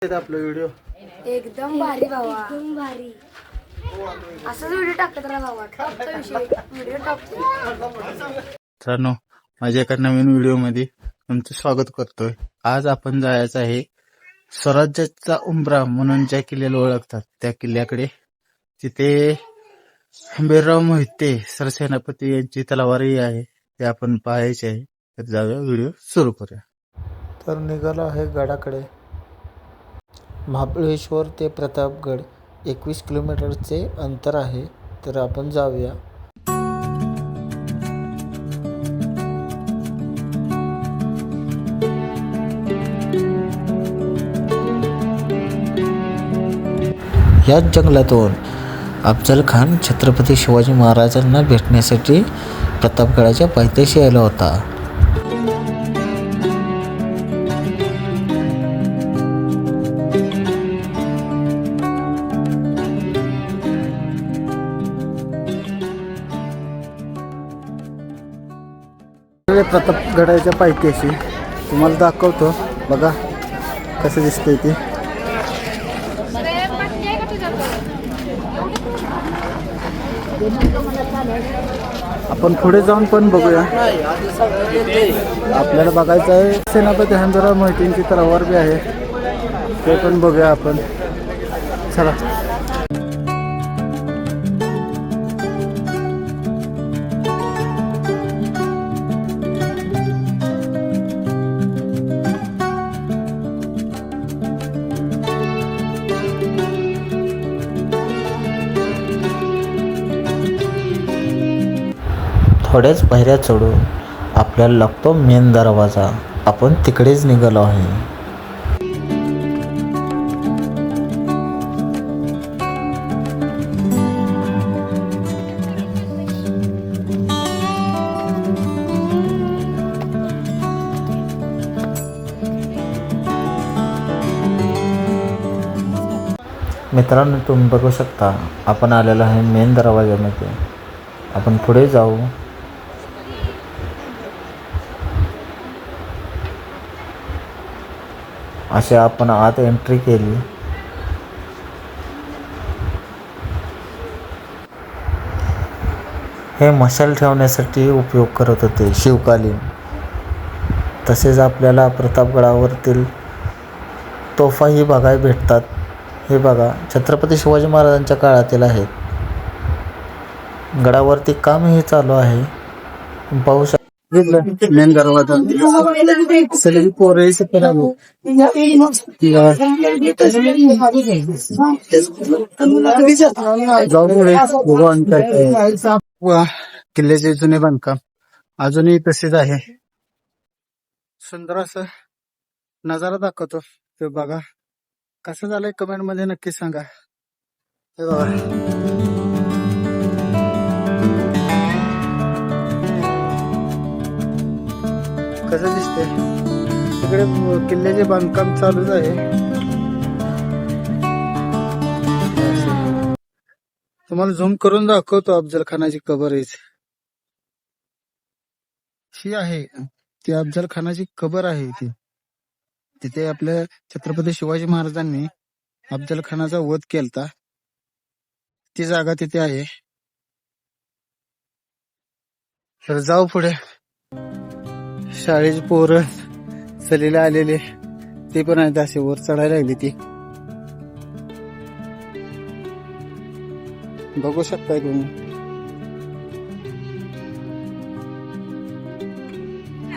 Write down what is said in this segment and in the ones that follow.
आपला व्हिडिओ एकदम भारी भावा, एकदम भारी. असाच व्हिडिओ टाकत राहा भावा. टॉपचा विषय व्हिडिओ टॉपचा. मित्रांनो, माझ्या एका नवीन व्हिडिओ मध्ये तुमचं स्वागत करतोय. आज आपण जायचं आहे स्वराज्याचा उंबरा म्हणून ज्या किल्ल्याला ओळखतात त्या किल्ल्याकडे. तिथे बिरराव मोहिते सरसेनापती यांची तलवारी आहे, ते आपण पाहायचे आहे. तर जाऊया, व्हिडिओ सुरू करूया. तर निघालो आहे गडाकडे. महाबळेश्वर ते प्रतापगड 21 किलोमीटरचे अंतर आहे. तर आपण जाऊया. याच जंगलातून अफजल खान छत्रपती शिवाजी महाराजांना भेटण्यासाठी प्रतापगडाच्या पायथ्याशी आला होता. प्रतापगडाच्या पायथ्याशी तुम्हाला दाखवतो, बघा कसं दिसतंय ते. आपण पुढे जाऊन पण बघूया. आपल्याला बघायचं आहे सेनापती बिरराव मोहितेंची तलवार बी आहे, ते पण बघूया आपण. चला. थोड्याच पायऱ्या चढून आपल्याला लागतो मेन दरवाजा. आपण तिकडेच निघालो आहे. मित्रांनो, तुम्ही बघू शकता आपण आलेलो आहे मेन दरवाजामध्ये. आपण पुढे जाऊ. असे आपण आत एंट्री केली. हे मशाल ठेवण्यासाठी उपयोग करत होते शिवकालीन. तसेच आपल्याला प्रतापगडावरील तोफाही बघायला भेटतात. हे बघा, छत्रपती शिवाजी महाराजांच्या काळातील आहेत. गडावरती कामही चालू आहे, पाहू शकता. मेन दरवाजा सगळी पोरं किल्ल्याचे जुने बांधकाम अजूनही तसेच आहे. सुंदर असं नजारा दाखवतो ते बघा. कसं झालंय कमेंट मध्ये नक्की सांगा. हे बघा, कसं दिसतंय. तिकडे किल्ल्याचे बांधकाम चालूच आहे. तुम्हाला झूम करून दाखवतो. अफजल खानाची कबर ही आहे, ती अफजल खानाची कबर आहे. तिथे आपल्या छत्रपती शिवाजी महाराजांनी अफजल खानाचा वध केलता. ती जागा तिथे आहे. तर जाऊ पुढे. शाळेची पोरं सहलीला आलेले ते पण आहेत, असे वर चढायला लागली. ती बघू शकताय तुम्ही.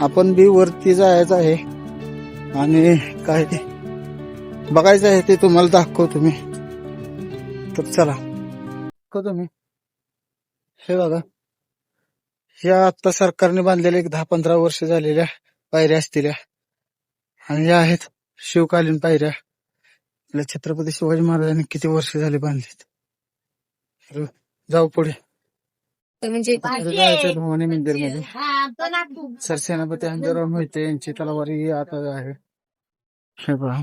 आपण बी वरती जायचं आहे आणि काय ते बघायचं आहे ते तुम्हाला दाखवतो मी. तर चला दाखवतो मी. हे बघा, ह्या आता सरकारने बांधलेल्या एक 10-15 वर्ष झालेल्या पायऱ्या असतील, आणि या आहेत शिवकालीन पायऱ्या. आपल्या छत्रपती शिवाजी महाराजांनी किती वर्ष झाले बांधलेत. जाऊ पुढे. जायचं भवानी मंदिर मध्ये. सरसेनापती बिरराव मोहिते यांची तलवारी आता आहे. हे पहा.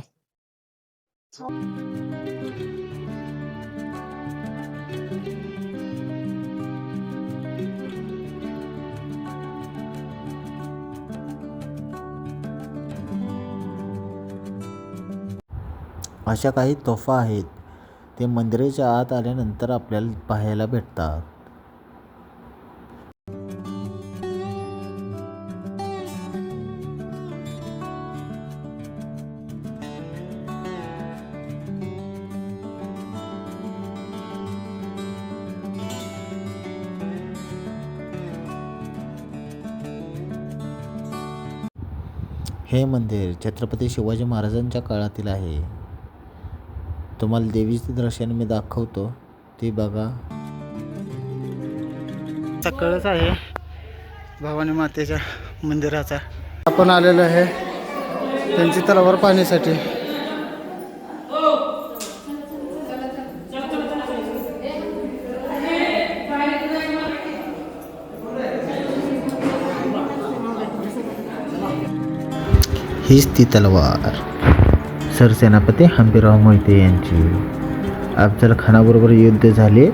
अशा काही तोफा आहेत ते मंदिराच्या आत आल्यानंतर आपल्याला पाहायला भेटतात. हे मंदिर छत्रपती शिवाजी महाराजांच्या काळातील आहे. तुम्हाला देवीचे दर्शन मी दाखवतो, ते बघा. सकाळच आहे भवानी मातेच्या मंदिराचा. आपण आलेलो आहे त्यांची तलावर पाहण्यासाठी. हीच ती तलवार सरसेनापती हंबीरराव मोहिते यांची. अफजल खानाबरोबर युद्ध झाले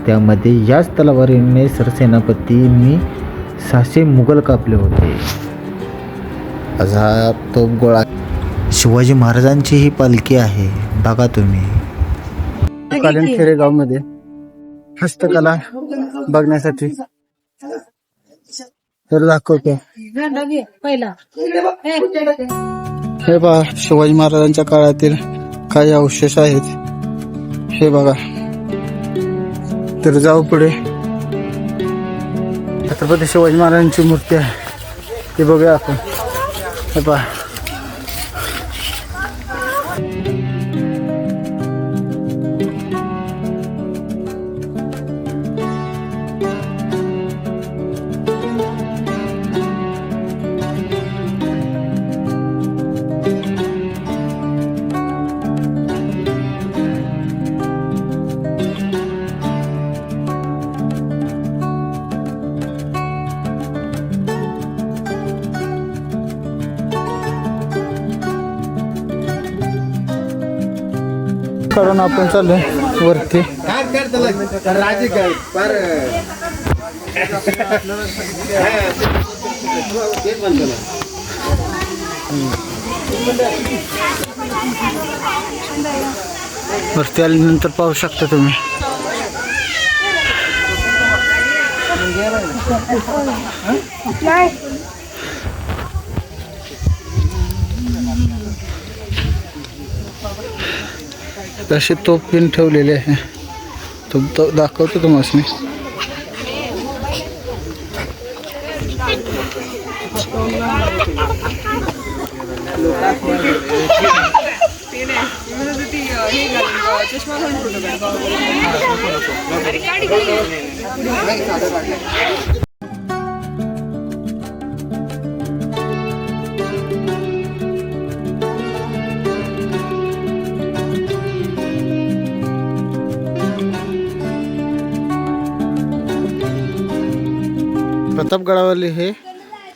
त्यामध्ये याच तलवारीने सरसेनापतींनी 600 मुघल कापले होते. असा तोफ गोळा. शिवाजी महाराजांची ही पालखी आहे बघा तुम्ही. कालीन खेडेगाव मध्ये हस्तकला बघण्यासाठी तर दाखवतो. हे पहा शिवाजी महाराजांच्या काळातील काही अवशेष आहेत. हे बघा. तर जाऊ पुढे. छत्रपती शिवाजी महाराजांची मूर्ती आहे ती बघूया आपण. हे पहा. काढून आपण चाललोय वरती. वरती आल्यानंतर पाहू शकता तुम्ही. तशी तोफ पिन ठेवलेली आहे. तो दाखवतो तुम्हाला मी. प्रतापगडावरले हे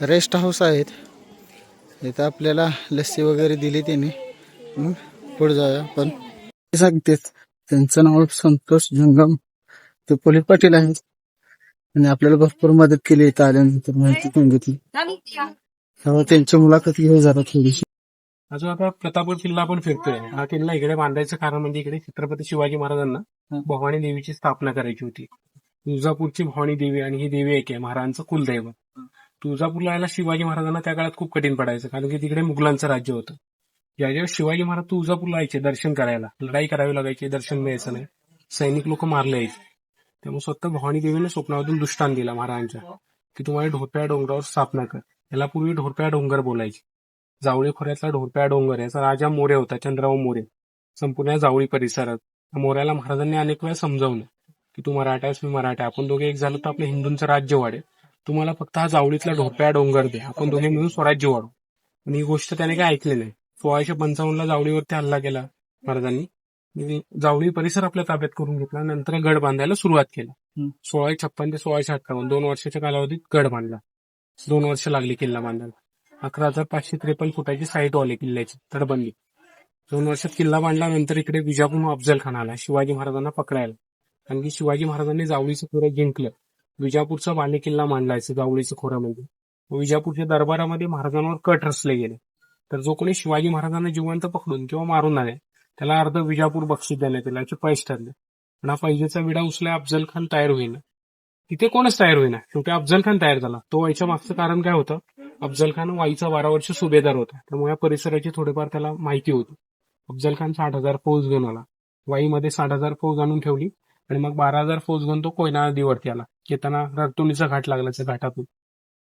रेस्ट हाऊस आहेत. इथं आपल्याला लस्सी वगैरे दिली त्यांनी. मग पुढे जाऊया. पण सांगतेच त्यांचं नाव संतोष जंगम. ते पोलीस पाटील आहेत आणि आपल्याला भरपूर मदत केली इथं आल्यानंतर, माहिती सांगितली. तेव्हा त्यांची मुलाखत घेऊ जरा थोडीशी. अजून आता प्रतापगड किल्ला आपण फिरतोय. हा किल्ला इकडे बांधायचं कारण म्हणजे इकडे छत्रपती शिवाजी महाराजांना भवानी देवीची स्थापना करायची होती. तुळजापूरची भवानी देवी आणि ही देवी एक आहे महाराजांचं कुलदैवत. तुळजापूरला यायला शिवाजी महाराजांना त्या काळात खूप कठीण पडायचं, कारण की तिकडे मुघलांचं राज्य होतं. ज्यावेळेस शिवाजी महाराज तुळजापूरला यायचे दर्शन करायला, लढाई करावी लागायची, दर्शन मिळायचं नाही, सैनिक लोक मारले यायचे. त्यामुळे स्वतः भवानी देवीने स्वप्नामधून दृष्टांत दिला महाराजांच्या की तुम्हाला ढोरप्या डोंगरावर स्थापना कर. याला पूर्वी ढोरप्या डोंगर बोलायचे. जावळी खोऱ्यातला ढोरप्या डोंगर याचा राजा मोरे होता, चंद्रराव मोरे. संपूर्ण जावळी परिसरात मोऱ्याला महाराजांनी अनेक वेळा समजावलं की तू मराठा आहेस, मी मराठा, आपण दोघे एक झालं तर आपलं हिंदूंचं राज्य वाढेल. तुम्हाला फक्त हा जावळीतला ढोरप्या डोंगर दे, आपण दोघे मिळून स्वराज्य वाढू. पण ही गोष्ट त्याने काय ऐकली नाही. 1655 जावळीवरती हल्ला केला महाराजांनी. जावळी परिसर आपल्या ताब्यात करून घेतला. नंतर गड बांधायला सुरुवात केली. 1656 ते 1658 2 वर्षाच्या कालावधीत गड बांधला. 2 वर्ष लागली किल्ला बांधायला. 11,553 फुटाची साईट वाले किल्ल्याची तटबंदी. 2 वर्षात किल्ला बांधला. नंतर इकडे विजापूर अफजल खान आला शिवाजी महाराजांना पकडायला. कारण की शिवाजी महाराजांनी जावळीचं खोरं जिंकलं. विजापूरचा बाले किल्ला मांडलायचं जावळीचं खोरं म्हणजे. विजापूरच्या दरबारामध्ये महाराजांवर कट रचले गेले. तर जो कोणी शिवाजी महाराजांना जिवंत पकडून किंवा मारून आले त्याला अर्ध विजापूर बक्षीस देण्यात येईल, याचे पैसे ठरले. पण हा पैजेचा विडा उचलाय अफजल खान तयार होईना. तिथे कोणच तयार होईना. शेवटी अफजल खान तयार झाला. तो व्हायच्या मागचं कारण काय होतं? अफजल खान वाईचा 12 वर्ष सुभेदार होता, त्यामुळे या परिसराची थोडीफार त्याला माहिती होती. अफजल खान 60,000 फौज घेऊन आला. वाईमध्ये 60,000 फौज आणून ठेवली आणि मग 12,000 फौज घेऊन तो कोयना नदीवरती आला. येताना रडतुंडीचा घाट लागला त्या घाटातून,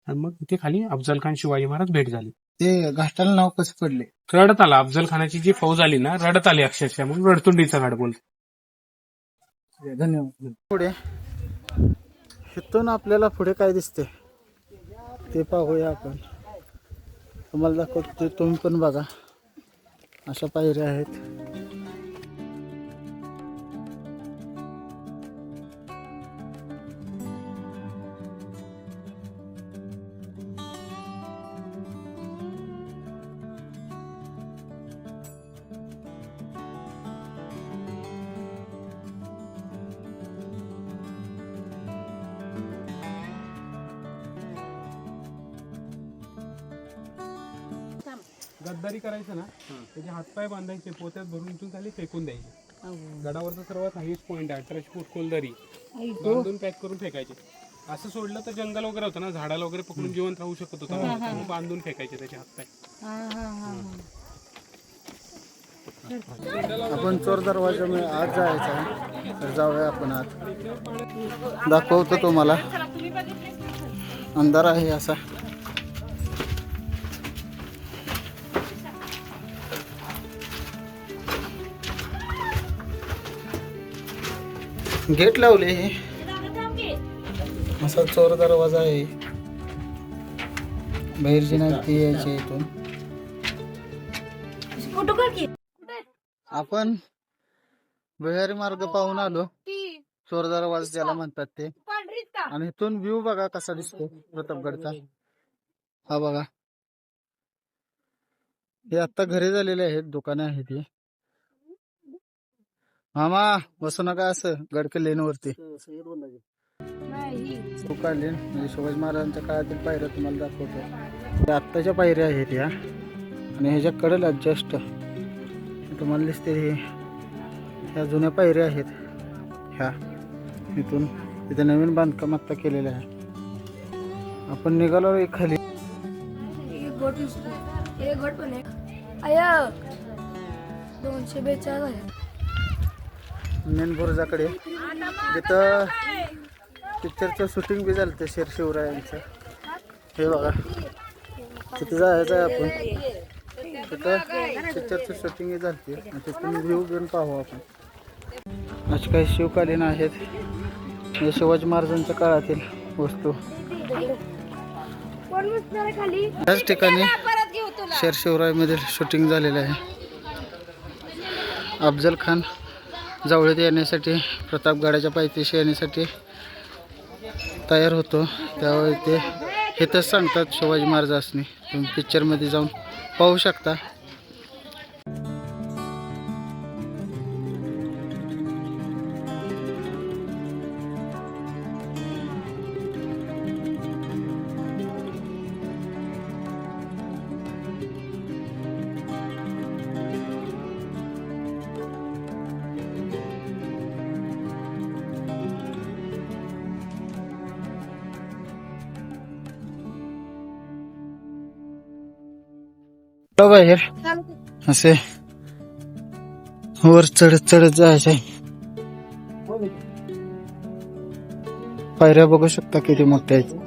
आणि मग तिथे खाली अफजल खान शिवाजी महाराज भेट झाली. ते घाटाला नाव कसं पडले? रडत आला. अफजल खानाची जी फौज आली ना, रडत आली अक्षरशः, म्हणून रडतुंडीचा घाट बोलतो. धन्यवाद. पुढे इथून आपल्याला पुढे काय दिसते ते पाहूया आपण. तुम्हाला दाखवतो, तुम्ही पण बघा. अशा पायऱ्या आहेत. गद्दारी करायचं ना, त्याचे हातपाय बांधायचे, पोत्यात भरून इथून खाली फेकून द्यायचे. गडावरचा सर्वात हायस्ट पॉईंट आहे, 1800 फूट खोलदरी, बांधून पॅक करून फेकायचे. असं सोडलं तर जंगल वगैरे होतं ना, झाडाला वगैरे पकडून जिवंत राहू शकत होता, बांधून फेकायचे त्याचे हातपाय. आपण चोर दरवाजामुळे आत जायचं आहे, तर जाऊया आपण आत. दाखवतो तुम्हाला. अंधार आहे असा. गेट लावले हे, असा चोर दरवाजा आहे. बाहेरची नाही यायची इथून. आपण भुयारी मार्ग पाहून आलो. चोर दरवाजा ज्याला म्हणतात ते. आणि इथून व्ह्यू बघा कसा दिसतो प्रतापगडचा. हा बघा, हे आता घरे झालेले आहेत, दुकाने आहेत. ही मामा बसू नका असं गडके लेनवरती. लेन म्हणजे शिवाजी महाराजांच्या काळातील पायऱ्या तुम्हाला दाखवतो. आत्ताच्या पायऱ्या आहेत या, आणि ह्याच्या कडेला जस्ट तुम्हाला दिसते हे, ह्या जुन्या पायऱ्या आहेत ह्या. इथून तिथे नवीन बांधकाम आत्ता केलेलं आहे. आपण निघालो खाली. एक गोट पण आहे. 242 आहे. मेन बुर्जाकडे, जिथं पिक्चरचं शूटिंग बी झालं शेर शिवरायांचं. हे बघा, तिथे जायचं आहे आपण. तिथं पिक्चरचं शूटिंग झाली, तिथून व्ह्यू घेऊन पाहू आपण. असे काही शिवकालीन आहेत, हे शिवाजी महाराजांच्या काळातील वस्तू. त्याच ठिकाणी शेर शिवरायमधील शूटिंग झालेलं आहे. अफजल खान जवळीत येण्यासाठी, प्रतापगडाच्या पायथ्याशी येण्यासाठी तयार होतो, त्यावेळी ते इथंच सांगतात शिवाजी महाराजांनी. तुम्ही पिक्चरमध्ये जाऊन पाहू शकता. बाहेर असे वर चढत चढत जायचंय. पायऱ्या बघू शकता किती मोठ्या आहेत.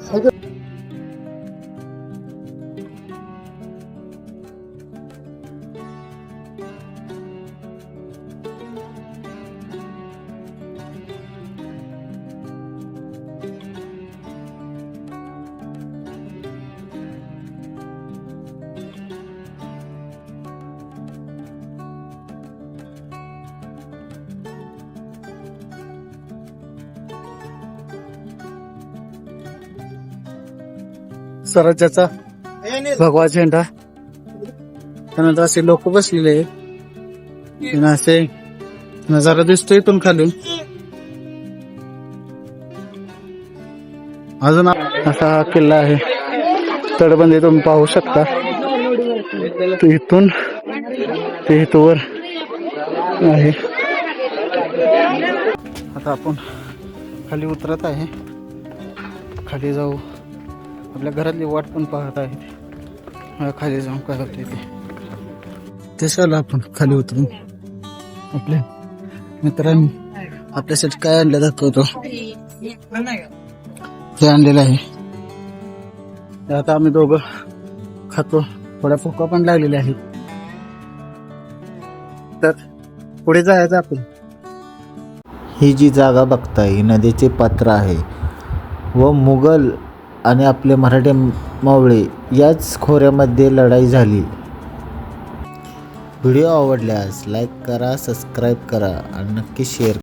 स्वराज्याचा भगवा झेंडा, त्यानंतर असे लोक बसलेले आहेत. असे नजारा दिसतो इथून खालून. अजून असा किल्ला आहे, तटबंदी तुम्ही पाहू शकता. इथून ते इथवर आहे. आता आपण खाली उतरत आहे. खाली जाऊ. आपल्या घरातली वाट पण पाहत आहेत. खाली जाऊन काय होते ते चला आपण खाली उतरून आपल्या मित्रांनी आपल्यासाठी काय आणलं दाखवतो. ते आणलेलं आहे. ते आता आम्ही दोघं खातो. थोड्या भुका पण लागलेल्या आहेत. तर पुढे जायचं आपण. ही जी जागा बघताय ही नदीचे पात्र आहे व मुघल आणि आपले मराठी मावळे याच खोऱ्यामध्ये लढाई झाली. व्हिडिओ आवडल्यास लाईक करा, सबस्क्राईब करा आणि नक्की शेअर